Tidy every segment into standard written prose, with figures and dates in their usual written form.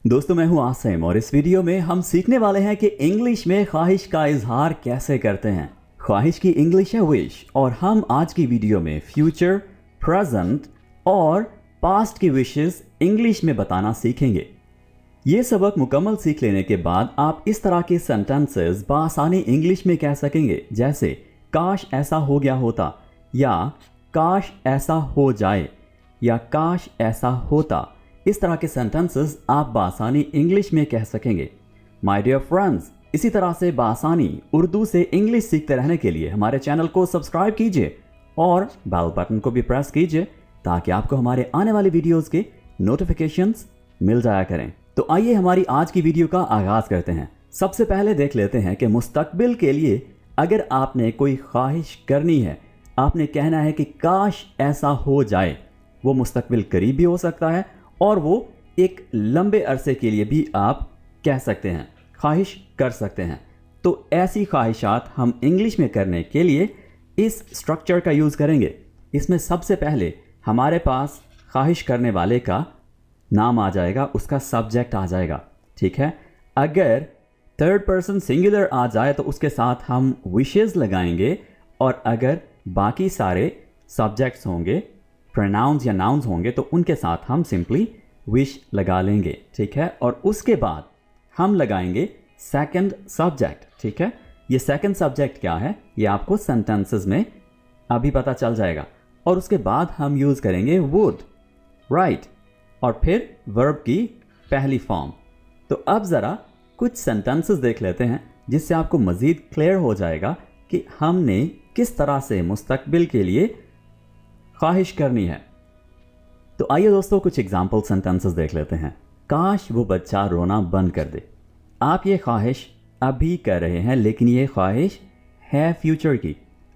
दोस्तों मैं हूं आसिम और इस वीडियो में हम सीखने वाले हैं कि इंग्लिश में ख्वाहिश का इजहार कैसे करते हैं। ख्वाहिश की इंग्लिश है विश और हम आज की वीडियो में फ्यूचर, प्रेजेंट और पास्ट की विशेस इंग्लिश में बताना सीखेंगे। ये सबक मुकम्मल सीख लेने के बाद आप इस तरह के सेंटेंसेस बआसानी इंग्लिश में कह सकेंगे, जैसे काश ऐसा हो गया होता, या काश ऐसा हो जाए, या काश ऐसा होता। इस तरह के सेंटेंसेस आप बआसानी इंग्लिश में कह सकेंगे। माय डियर फ्रेंड्स, इसी तरह से बआसानी उर्दू से इंग्लिश सीखते रहने के लिए हमारे चैनल को सब्सक्राइब कीजिए और बेल बटन को भी प्रेस कीजिए ताकि आपको हमारे आने वाले वीडियोस के नोटिफिकेशंस मिल जाया करें। तो आइए हमारी आज की वीडियो का आगाज़ करते हैं। सबसे पहले देख लेते हैं कि मुस्तकबिल के लिए अगर आपने कोई ख्वाहिश करनी है, आपने कहना है कि काश ऐसा हो जाए। वो मुस्तकबिल करीब भी हो सकता है और वो एक लंबे अरसे के लिए भी आप कह सकते हैं, ख्वाहिश कर सकते हैं। तो ऐसी ख्वाहिशात हम इंग्लिश में करने के लिए इस स्ट्रक्चर का यूज़ करेंगे। इसमें सबसे पहले हमारे पास ख्वाहिश करने वाले का नाम आ जाएगा, उसका सब्जेक्ट आ जाएगा, ठीक है। अगर थर्ड पर्सन सिंगुलर आ जाए तो उसके साथ हम विशेस लगाएंगे, और अगर बाकी सारे सब्जेक्ट्स होंगे, प्रोनाउंस या नाउन्स होंगे, तो उनके साथ हम सिंपली विश लगा लेंगे, ठीक है। और उसके बाद हम लगाएंगे सेकंड सब्जेक्ट, ठीक है। ये सेकंड सब्जेक्ट क्या है ये आपको सेंटेंसेस में अभी पता चल जाएगा। और उसके बाद हम यूज़ करेंगे वुड, राइट, और फिर वर्ब की पहली फॉर्म। तो अब ज़रा कुछ सेंटेंसेस देख लेते हैं जिससे आपको मज़ीद क्लियर हो जाएगा कि हमने किस तरह से मुस्तकबिल के लिए ख्वाहिश करनी है। तो आइए दोस्तों कुछ एग्जाम्पल सेंटेंसेस देख लेते हैं। काश वो बच्चा रोना बंद कर दे। आप ये ख्वाहिश अभी कर रहे हैं, लेकिन ये ख्वाहिश है फ्यूचर की।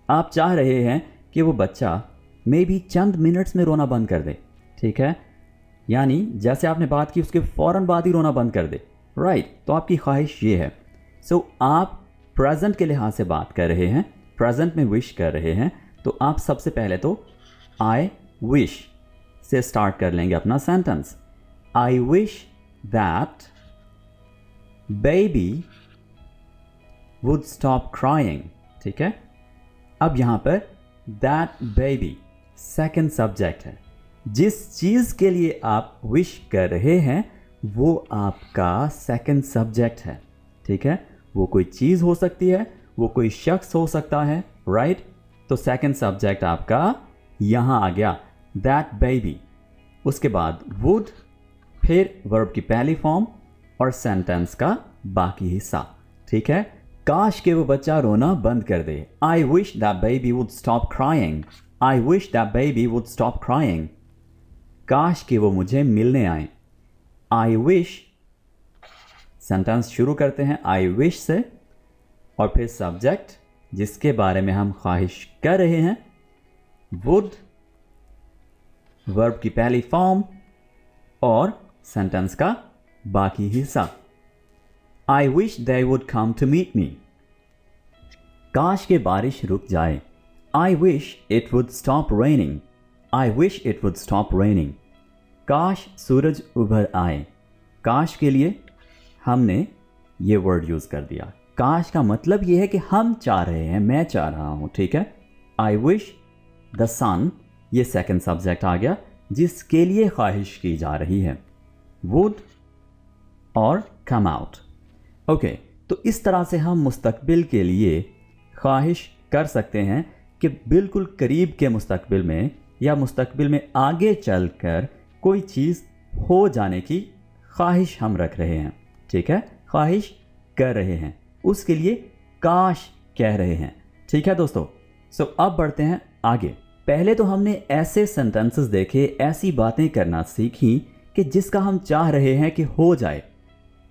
आप चाह रहे हैं कि वो बच्चा मे बी चंद मिनट्स में रोना बंद कर दे, ठीक है। यानी जैसे आपने बात की उसके फ़ौरन बाद ही रोना बंद कर दे, राइट। तो आपकी ख्वाहिश ये है। सो आप प्रेजेंट के लिहाज से बात कर रहे हैं, प्रेजेंट में विश कर रहे हैं। तो आप सबसे पहले तो आई विश से स्टार्ट कर लेंगे अपना sentence. I wish that baby would stop crying, ठीक है। अब यहां पर दैट बेबी सेकंड सब्जेक्ट है। जिस चीज़ के लिए आप विश कर रहे हैं वो आपका सेकंड सब्जेक्ट है, ठीक है। वो कोई चीज़ हो सकती है, वो कोई शख्स हो सकता है, राइट। तो सेकंड सब्जेक्ट आपका यहाँ आ गया, दैट बेबी। उसके बाद वुड, फिर वर्ब की पहली फॉर्म और सेंटेंस का बाकी हिस्सा, ठीक है। काश के वो बच्चा रोना बंद कर दे। I wish that baby would stop crying. I wish that baby would stop crying. काश के वो मुझे मिलने आए। आई विश, सेंटेंस शुरू करते हैं आई विश से और फिर सब्जेक्ट जिसके बारे में हम ख्वाहिश कर रहे हैं, वुड, वर्ब की पहली फॉर्म और सेंटेंस का बाकी हिस्सा। I wish they would come to meet me. काश के बारिश रुक जाए। I wish it would stop raining. I wish it would stop raining. काश सूरज उभर आए। काश के लिए हमने ये वर्ड यूज़ कर दिया। काश का मतलब ये है कि हम चाह रहे हैं, मैं चाह रहा हूँ, ठीक है। आई विश द सन, ये सेकंड सब्जेक्ट आ गया जिसके लिए ख्वाहिश की जा रही है, वुड और कम आउट। ओके, तो इस तरह से हम मुस्तकबिल के लिए ख्वाहिश कर सकते हैं कि बिल्कुल करीब के मुस्तकबिल में या मुस्तकबिल में आगे चलकर कोई चीज़ हो जाने की ख्वाहिश हम रख रहे हैं, ठीक है। ख्वाहिश कर रहे हैं, उसके लिए काश कह रहे हैं, ठीक है दोस्तों। सो अब बढ़ते हैं आगे। पहले तो हमने ऐसे सेंटेंसेस देखे, ऐसी बातें करना सीखी कि जिसका हम चाह रहे हैं कि हो जाए।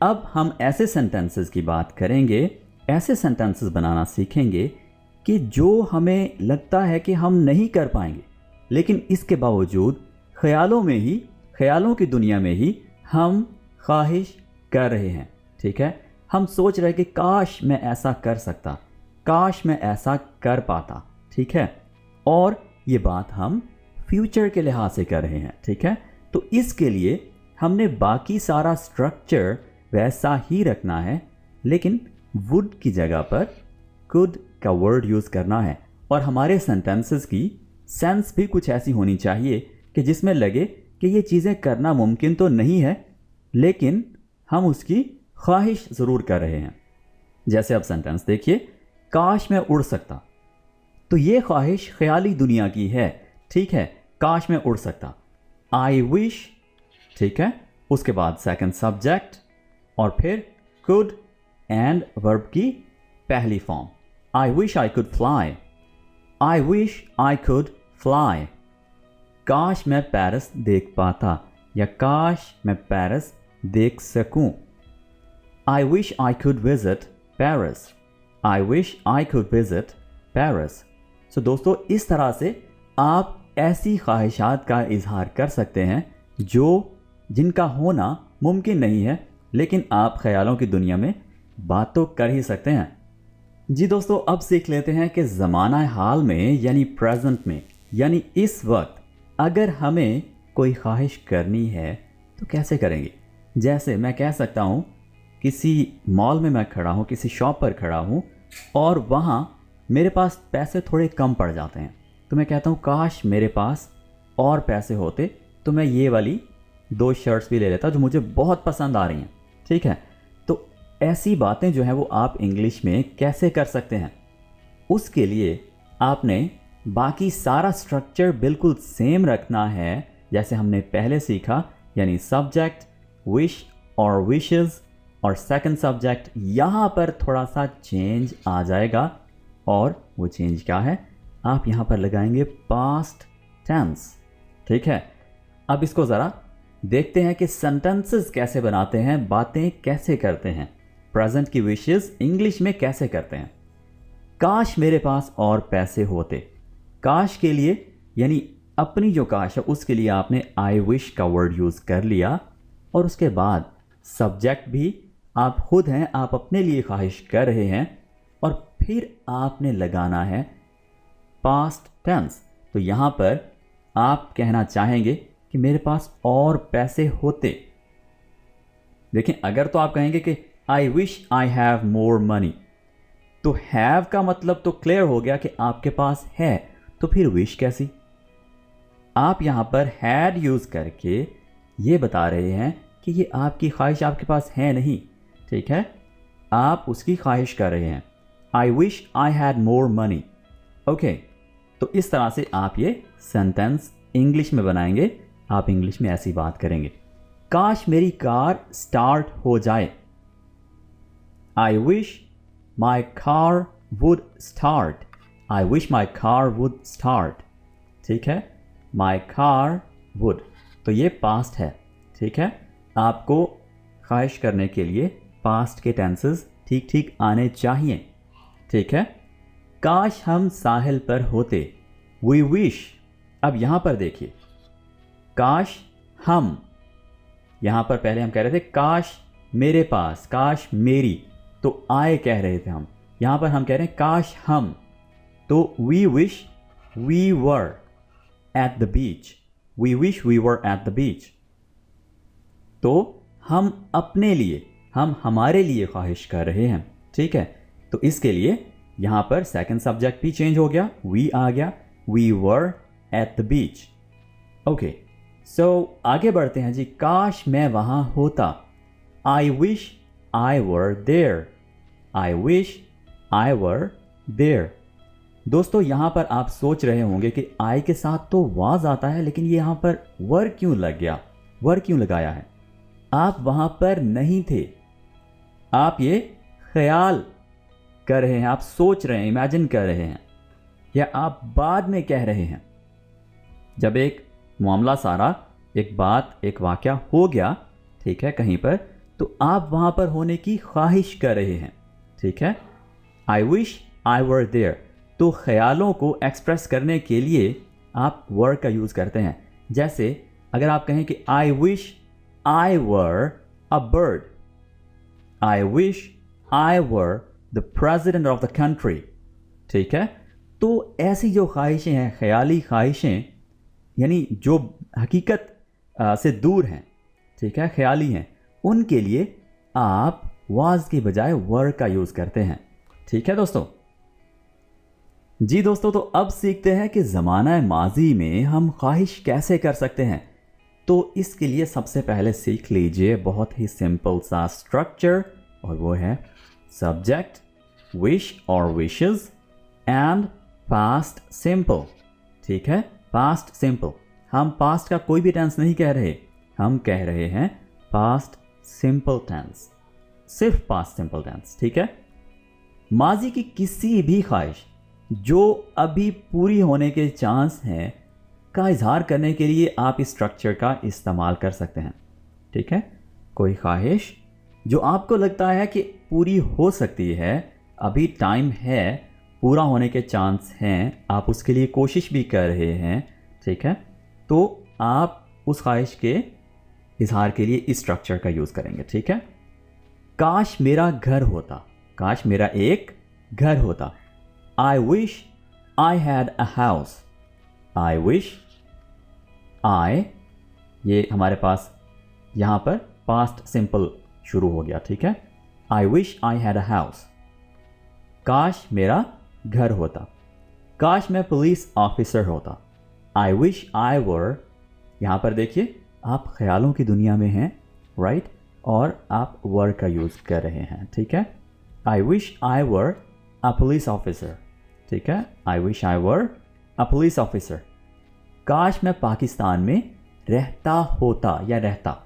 अब हम ऐसे सेंटेंसेस की बात करेंगे, ऐसे सेंटेंसेस बनाना सीखेंगे कि जो हमें लगता है कि हम नहीं कर पाएंगे, लेकिन इसके बावजूद ख्यालों में ही, ख्यालों की दुनिया में ही हम ख्वाहिश कर रहे हैं, ठीक है। हम सोच रहे हैं कि काश मैं ऐसा कर सकता, काश मैं ऐसा कर पाता, ठीक है। और ये बात हम फ्यूचर के लिहाज से कर रहे हैं, ठीक है। तो इसके लिए हमने बाकी सारा स्ट्रक्चर वैसा ही रखना है, लेकिन वुड की जगह पर कुड का वर्ड यूज़ करना है। और हमारे सेंटेंसेस की सेंस भी कुछ ऐसी होनी चाहिए कि जिसमें लगे कि ये चीज़ें करना मुमकिन तो नहीं है, लेकिन हम उसकी ख्वाहिश ज़रूर कर रहे हैं। जैसे अब सेंटेंस देखिए, काश मैं उड़ सकता। तो ये ख्वाहिश ख्याली दुनिया की है, ठीक है, काश मैं उड़ सकता। आई विश, ठीक है। उसके बाद सेकंड सब्जेक्ट और फिर कुड एंड वर्ब की पहली form. I wish I could fly. I wish I could fly. काश मैं पेरिस देख पाता या काश मैं पेरिस देख सकूं। I wish I could visit Paris. I wish I could visit Paris. So दोस्तों, इस तरह से आप ऐसी ख्वाहिशात का इजहार कर सकते हैं जिनका होना मुमकिन नहीं है, लेकिन आप ख्यालों की दुनिया में बात तो कर ही सकते हैं। जी दोस्तों, अब सीख लेते हैं कि ज़माना हाल में यानी प्रेजेंट में यानी इस वक्त अगर हमें कोई ख्वाहिश करनी है तो कैसे करेंगे। जैसे मैं कह सकता हूँ, किसी मॉल में मैं खड़ा हूँ, किसी शॉप पर खड़ा हूँ और वहाँ मेरे पास पैसे थोड़े कम पड़ जाते हैं, तो मैं कहता हूँ काश मेरे पास और पैसे होते तो मैं ये वाली 2 शर्ट्स भी ले लेता जो मुझे बहुत पसंद आ रही हैं, ठीक है। तो ऐसी बातें जो हैं वो आप इंग्लिश में कैसे कर सकते हैं, उसके लिए आपने बाकी सारा स्ट्रक्चर बिल्कुल सेम रखना है जैसे हमने पहले सीखा, यानी सब्जेक्ट, विश और विशेस और सेकंड सब्जेक्ट। यहाँ पर थोड़ा सा चेंज आ जाएगा और वो चेंज क्या है, आप यहाँ पर लगाएंगे पास्ट टेंस, ठीक है। अब इसको ज़रा देखते हैं कि सेंटेंसेस कैसे बनाते हैं, बातें कैसे करते हैं, प्रेजेंट की विशेस इंग्लिश में कैसे करते हैं। काश मेरे पास और पैसे होते। काश के लिए यानी अपनी जो काश है उसके लिए आपने आई विश का वर्ड यूज़ कर लिया और उसके बाद सब्जेक्ट भी आप खुद हैं, आप अपने लिए ख्वाहिश कर रहे हैं और फिर आपने लगाना है पास्ट टेंस। तो यहाँ पर आप कहना चाहेंगे कि मेरे पास और पैसे होते। देखें, अगर तो आप कहेंगे कि आई wish I have more money, तो हैव का मतलब तो क्लियर हो गया कि आपके पास है, तो फिर विश कैसी। आप यहाँ पर हैड यूज़ करके ये बता रहे हैं कि ये आपकी ख्वाहिश आपके पास है नहीं, ठीक है, आप उसकी ख्वाहिश कर रहे हैं। आई wish I had more money. Okay, तो इस तरह से आप ये सेंटेंस इंग्लिश में बनाएंगे, आप इंग्लिश में ऐसी बात करेंगे। काश मेरी कार स्टार्ट हो जाए। I wish my car would start. I wish my car would start, ठीक है। माई कार वुड, तो ये पास्ट है, ठीक है। आपको ख्वाहिश करने के लिए पास्ट के टेंसेस ठीक ठीक आने चाहिए, ठीक है। काश हम साहिल पर होते। We wish. अब यहाँ पर देखिए, काश हम, यहाँ पर पहले हम कह रहे थे काश मेरे पास, काश मेरी, तो आए कह रहे थे हम। यहाँ पर हम कह रहे हैं काश हम, तो we wish we were at the beach. We wish we were at the beach. तो हम अपने लिए, हम हमारे लिए ख्वाहिश कर रहे हैं, ठीक है। तो इसके लिए यहाँ पर सेकंड सब्जेक्ट भी चेंज हो गया, वी आ गया, we were at the beach. Okay, so आगे बढ़ते हैं जी। काश मैं वहाँ होता। I wish I were there. I wish I were there. दोस्तों, यहाँ पर आप सोच रहे होंगे कि आई के साथ तो वाज आता है, लेकिन ये यहाँ पर वर क्यों लग गया, वर क्यों लगाया है। आप वहाँ पर नहीं थे, आप ये ख्याल कर रहे हैं, आप सोच रहे हैं, इमेजिन कर रहे हैं, या आप बाद में कह रहे हैं। जब एक मामला सारा, एक बात, एक वाक़या हो गया, ठीक है, कहीं पर, तो आप वहाँ पर होने की ख्वाहिश कर रहे हैं, ठीक है। आई विश आई वर देयर, तो ख्यालों को एक्सप्रेस करने के लिए आप वर का यूज़ करते हैं। जैसे अगर आप कहें कि आई wish I were a bird. I wish I were the president of the country, ठीक है। तो ऐसी जो ख्वाहिशें हैं, ख्याली ख्वाहिशें, यानी जो हकीकत से दूर हैं, ठीक है, ख्याली हैं, उनके लिए आप वाज की बजाय वर का यूज़ करते हैं। ठीक है दोस्तों। जी दोस्तों, तो अब सीखते हैं कि ज़माना माजी में हम ख्वाहिश कैसे कर सकते हैं। तो इसके लिए सबसे पहले सीख लीजिए बहुत ही सिंपल सा स्ट्रक्चर, और वो है सब्जेक्ट, विश और विशेस एंड पास्ट सिंपल। ठीक है, पास्ट सिंपल। हम पास्ट का कोई भी टेंस नहीं कह रहे, हम कह रहे हैं पास्ट सिंपल टेंस, सिर्फ पास्ट सिंपल टेंस। ठीक है, माजी की किसी भी ख्वाहिश जो अभी पूरी होने के चांस हैं का इजहार करने के लिए आप इस स्ट्रक्चर का इस्तेमाल कर सकते हैं। ठीक है, कोई ख्वाहिश जो आपको लगता है कि पूरी हो सकती है, अभी टाइम है, पूरा होने के चांस हैं, आप उसके लिए कोशिश भी कर रहे हैं। ठीक है, तो आप उस ख्वाहिश के इजहार के लिए इस स्ट्रक्चर का यूज़ करेंगे। ठीक है, काश मेरा घर होता, काश मेरा एक घर होता। I wish I had a house. I wish, I, ये हमारे पास यहाँ पर पास्ट सिंपल शुरू हो गया। ठीक है, आई wish I had a house. काश मेरा घर होता। काश मैं पुलिस ऑफिसर होता। आई विश आई वर, यहाँ पर देखिए आप ख्यालों की दुनिया में हैं, राइट, और आप वर का यूज़ कर रहे हैं। ठीक है, आई wish I were a police officer. ठीक है, आई wish I were a police officer. काश मैं पाकिस्तान में रहता होता या रहता।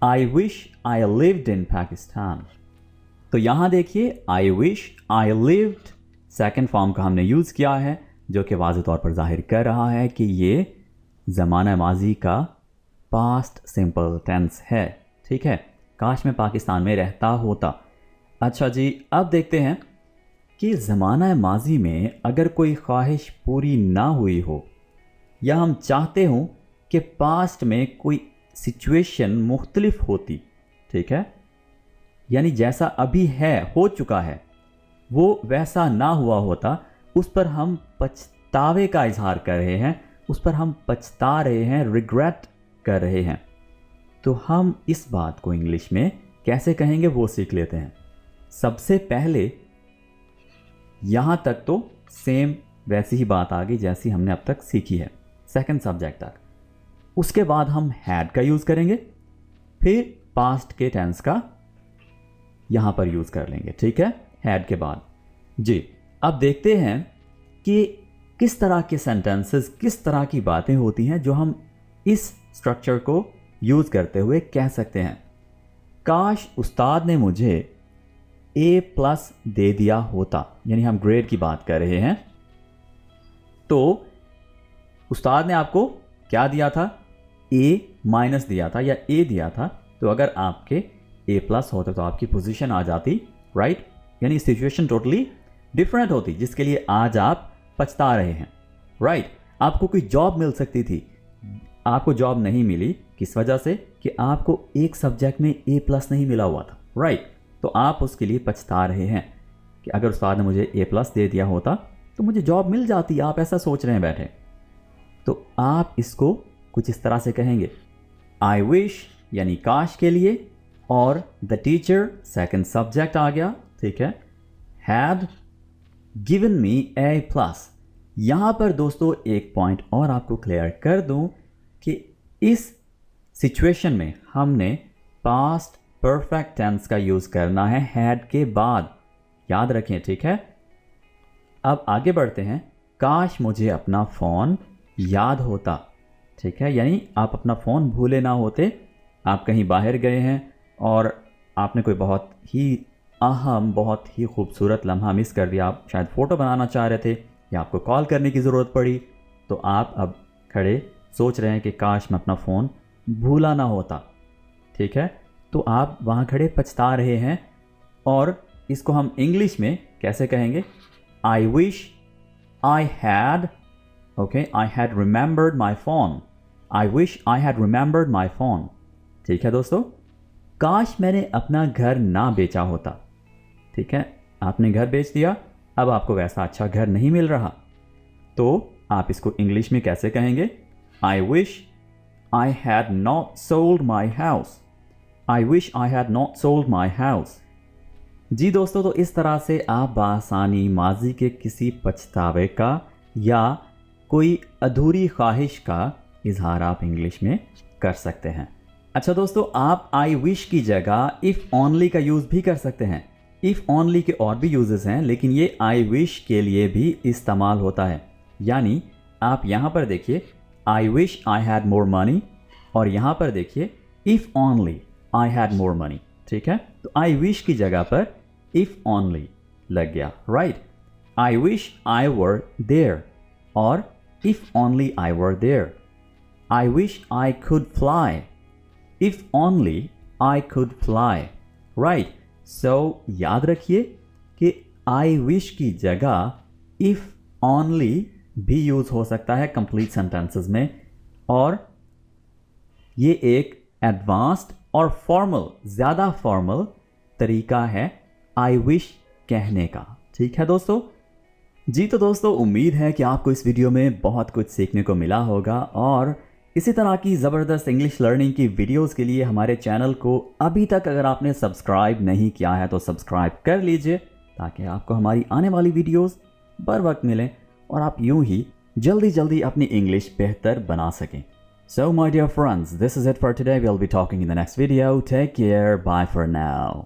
आई wish I lived in Pakistan. तो यहाँ देखिए आई wish I lived, second form का हमने यूज़ किया है, जो कि वाज़ेह तौर पर जाहिर कर रहा है कि ये ज़माना माजी का पास्ट सिंपल टेंस है। ठीक है, काश मैं पाकिस्तान में रहता होता। अच्छा जी, अब देखते हैं कि ज़माना माजी में अगर कोई ख्वाहिश पूरी ना हुई हो, या हम चाहते हों कि पास्ट में कोई सिचुएशन मुख्तलिफ होती। ठीक है, यानी जैसा अभी है, हो चुका है, वो वैसा ना हुआ होता, उस पर हम पछतावे का इजहार कर रहे हैं, उस पर हम पछता रहे हैं, रिग्रेट कर रहे हैं। तो हम इस बात को इंग्लिश में कैसे कहेंगे वो सीख लेते हैं। सबसे पहले यहाँ तक तो सेम वैसी ही बात आ गई जैसी हमने अब तक सीखी है, सेकंड सब्जेक्ट तक। उसके बाद हम हैड का यूज़ करेंगे, फिर पास्ट के टेंस का यहाँ पर यूज़ कर लेंगे। ठीक है, हैड के बाद। जी, अब देखते हैं कि किस तरह के सेंटेंसेस, किस तरह की बातें होती हैं जो हम इस स्ट्रक्चर को यूज़ करते हुए कह सकते हैं। काश उस्ताद ने मुझे A+ दे दिया होता, यानी हम ग्रेड की बात कर रहे हैं। तो उस्ताद ने आपको क्या दिया था? A- दिया था या A दिया था। तो अगर आपके A+ होते तो आपकी पोजीशन आ जाती, राइट, यानी सिचुएशन टोटली डिफरेंट होती, जिसके लिए आज आप पछता रहे हैं, राइट। आपको कोई जॉब मिल सकती थी, आपको जॉब नहीं मिली, किस वजह से? कि आपको एक सब्जेक्ट में A+ नहीं मिला हुआ था, राइट। तो आप उसके लिए पछता रहे हैं कि अगर उस्ताद ने मुझे A+ दे दिया होता तो मुझे जॉब मिल जाती, आप ऐसा सोच रहे हैं बैठे। तो आप इसको कुछ इस तरह से कहेंगे, आई विश यानी काश के लिए, और द टीचर सेकंड सब्जेक्ट आ गया। ठीक है, हैड गिवन मी A+। यहाँ पर दोस्तों एक पॉइंट और आपको क्लियर कर दूं कि इस सिचुएशन में हमने पास्ट परफेक्ट टेंस का यूज़ करना है हैड के बाद, याद रखें। ठीक है, अब आगे बढ़ते हैं। काश मुझे अपना फ़ोन याद होता। ठीक है, यानी आप अपना फ़ोन भूले ना होते, आप कहीं बाहर गए हैं और आपने कोई बहुत ही अहम, बहुत ही खूबसूरत लम्हा मिस कर दिया, आप शायद फ़ोटो बनाना चाह रहे थे या आपको कॉल करने की ज़रूरत पड़ी, तो आप अब खड़े सोच रहे हैं कि काश मैं अपना फ़ोन भूला ना होता। ठीक है, तो आप वहाँ खड़े पछता रहे हैं, और इसको हम इंग्लिश में कैसे कहेंगे? आई wish I had, okay, I had remembered my phone. I wish I had remembered my phone. ठीक है दोस्तों, काश मैंने अपना घर ना बेचा होता। ठीक है, आपने घर बेच दिया, अब आपको वैसा अच्छा घर नहीं मिल रहा, तो आप इसको इंग्लिश में कैसे कहेंगे? I wish I had not sold my house. I wish I had not sold my house. जी दोस्तों, तो इस तरह से आप बआसानी माजी के किसी पछतावे का या कोई अधूरी ख्वाहिश का इजहार आप इंग्लिश में कर सकते हैं। अच्छा दोस्तों, आप आई विश की जगह इफ़ ओनली का यूज़ भी कर सकते हैं। इफ़ ओनली के और भी यूजेस हैं, लेकिन ये आई विश के लिए भी इस्तेमाल होता है। यानी आप यहाँ पर देखिए आई wish I had more money, और यहाँ पर देखिए if only I had more money. ठीक है, तो आई विश की जगह पर इफ़ ओनली लग गया, right. I wish I were there और if only I were there. I wish I could fly, if only I could fly, right. So याद रखिए कि आई विश की जगह इफ़ ओनली भी यूज़ हो सकता है कंप्लीट सेंटेंसेस में, और ये एक एडवांस्ड और फॉर्मल, ज़्यादा फॉर्मल तरीका है आई विश कहने का। ठीक है दोस्तों। जी तो दोस्तों, उम्मीद है कि आपको इस वीडियो में बहुत कुछ सीखने को मिला होगा, और इसी तरह की ज़बरदस्त इंग्लिश लर्निंग की वीडियोस के लिए हमारे चैनल को अभी तक अगर आपने सब्सक्राइब नहीं किया है तो सब्सक्राइब कर लीजिए, ताकि आपको हमारी आने वाली वीडियोस बर वक्त मिलें और आप यूं ही जल्दी जल्दी अपनी इंग्लिश बेहतर बना सकें। So my dear friends, this is it for today. We'll be talking in the next video. Take care. Bye for now.